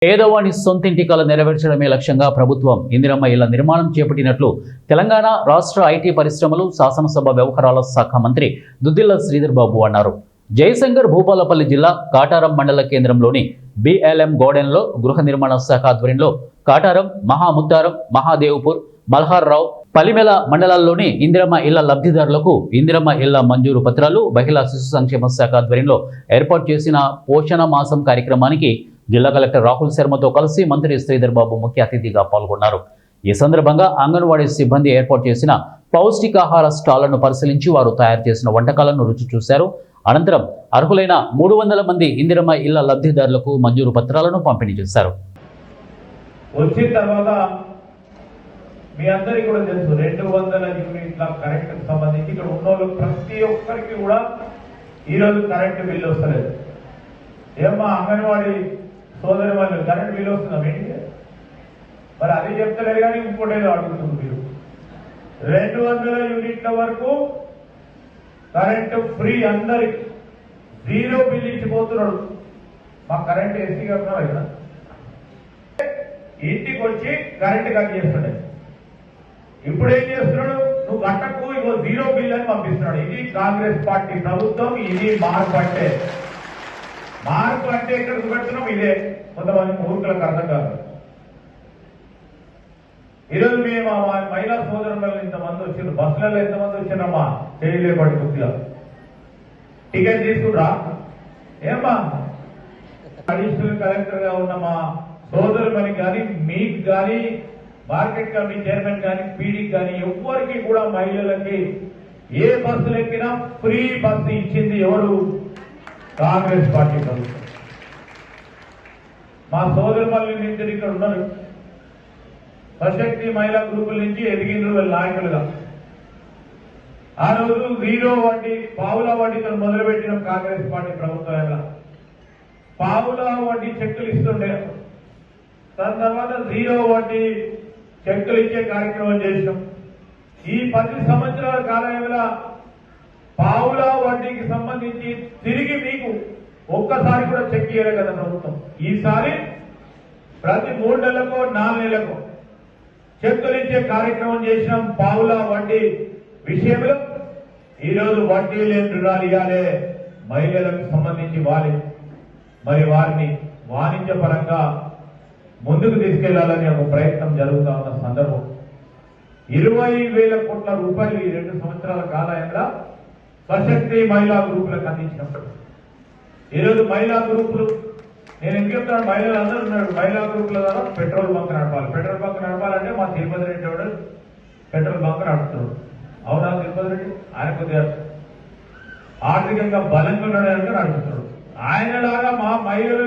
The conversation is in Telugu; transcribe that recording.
పేదవాని సొంతింటి కల నెరవేర్చడమే లక్ష్యంగా ప్రభుత్వం ఇందిరమ్మ ఇళ్ల నిర్మాణం చేపట్టినట్లు తెలంగాణ రాష్ట్ర ఐటీ పరిశ్రమలు శాసనసభ వ్యవహారాల శాఖ మంత్రి దుద్దిల్ల శ్రీధర్ బాబు అన్నారు. జయశంకర్ భూపాలపల్లి జిల్లా కాటారం మండల కేంద్రంలోని BLM గోడెన్లో గృహ నిర్మాణ శాఖ ఆధ్వర్యంలో కాటారం, మహాముత్తారం, మహాదేవ్పూర్, మల్హార్రావు, పలిమెల మండలాల్లోని ఇందిరమ్మ ఇళ్ల లబ్ధిదారులకు ఇందిరమ్మ ఇళ్ల మంజూరు పత్రాలు మహిళా శిశు సంక్షేమ శాఖ ఆధ్వర్యంలో ఏర్పాటు చేసిన పోషణ మాసం కార్యక్రమానికి జిల్లా కలెక్టర్ రాహుల్ శర్మతో కలిసి మంత్రి శ్రీధర్ బాబు ముఖ్య అతిథిగా పాల్గొన్నారు. ఈ సందర్భంగా అంగన్వాడీ సిబ్బంది ఏర్పాటు చేసిన పౌష్టికాహార స్టాళ్లను పరిశీలించి వారు తయారు చేసిన వంటకాలను రుచి చూశారు. అనంతరం అర్హులైన 300 మంది ఇందిరమ్మ ఇళ్ల లబ్ధిదారులకు మంజూరు పత్రాలను పంపిణీ చేశారు. వచ్చిన తర్వాత మీ అందరికీ కూడా తెలుసు 200 యూనిట్ల కరెంట్ సంబంధించి ఇక్కడ ఉన్న ప్రతి ఒక్కరికి కూడా ఈరోజు కరెంట్ బిల్లు వస్తలేదు. ఏమన్నా అంగన్వాడీ సోదరి వాళ్ళు కరెంట్ బిల్లు వస్తుందా ఏంటి? మరి అది చెప్తలేదు కానీ ఇంకోటేదో అడుగుతుంది. మీరు 200 యూనిట్ల వరకు కరెంట్ ఫ్రీ, అందరికి 0 బిల్ ఇచ్చిపోతున్నాడు. మా కరెంట్ ఎస్సీ కట్టినా కదా, ఇంటికి వచ్చి కరెంట్ కట్ చేస్తున్నాడు. ఇప్పుడు ఏం చేస్తున్నాడు? నువ్వు గంటకు 0 బిల్ అని పంపిస్తున్నాడు. ఇది కాంగ్రెస్ పార్టీ ప్రభుత్వం. ఇది మార్పు అంటే. మార్పు అంటే ఎక్కడ పెడుతున్నాం? ఇదే కొంతమంది మూర్ఖులకు అర్థం కాదు. ఈరోజు మేము మహిళా సోదరులు ఇంతమంది వచ్చిండ్రు, బస్సులలో ఎంతమంది వచ్చినామా చేయలేబడి కొద్దిగా టికెట్ తీసుకురా. ఏమా అడిషనల్ కలెక్టర్ గా ఉన్న మా సోదరులకి కానీ, మీకు కానీ, మార్కెట్ కమిటీ చైర్మన్ కానీ, పీడీకి కానీ ఎవ్వరికి కూడా మహిళలకి ఏ బస్సులు ఎక్కినా ఫ్రీ బస్సు ఇచ్చింది ఎవరు? కాంగ్రెస్ పార్టీ ప్రభుత్వం. మా సోదరుల నుంచి ఇక్కడ ఉన్నారు, సశక్తి మహిళా గ్రూపుల నుంచి ఎదిగిన నాయకులుగా. ఆ రోజు 0 వడ్డీ, పావుల వడ్డీతో మొదలుపెట్టిన కాంగ్రెస్ పార్టీ ప్రభుత్వం. పావుల వడ్డీ చెక్కులు ఇస్తుండే, దాని తర్వాత 0 వడ్డీ చెక్కులు ఇచ్చే కార్యక్రమం చేసినాం. ఈ 10 సంవత్సరాల కాలంలో పావుల వడ్డీకి సంబంధించి తిరిగి మీకు ఒక్కసారి కూడా చెక్ ఇయ్యలే కదా ప్రభుత్వం. ఈసారి ప్రతి 3 నెలలకు 4 నెలలకు చెక్కులు ఇచ్చే కార్యక్రమం చేసినాం. పావుల వడ్డీ విషయంలో ఈరోజు వడ్డీ లేని రుణాలు ఇవ్వాలి మహిళలకు సంబంధించి వాలి, మరి వారిని వాణిజ్యపరంగా ముందుకు తీసుకెళ్లాలని ఒక ప్రయత్నం జరుగుతా ఉన్న సందర్భం. 20,000 కోట్ల రూపాయలు ఈ 2 సంవత్సరాల కాలంలో సశక్తి మహిళా గ్రూపులకు అందించినప్పుడు ఈరోజు మహిళా గ్రూపులు, నేను ఎందుకు చెప్తాను, మహిళలు అందరూ ఉన్నాడు. మహిళా గ్రూపుల ద్వారా పెట్రోల్ బంక్ నడపాలి. పెట్రోల్ బంక్ నడపాలంటే మా తిరుపతి రెడ్డి వాడు పెట్రోల్ బంక్ నడుపుతున్నాడు. అవునా? తిరుపతి రెడ్డి ఆయన కొద్దిగా ఆర్థికంగా బలంగా ఉన్నాడంటే నడుపుతున్నాడు. ఆయనలాగా మా మహిళలు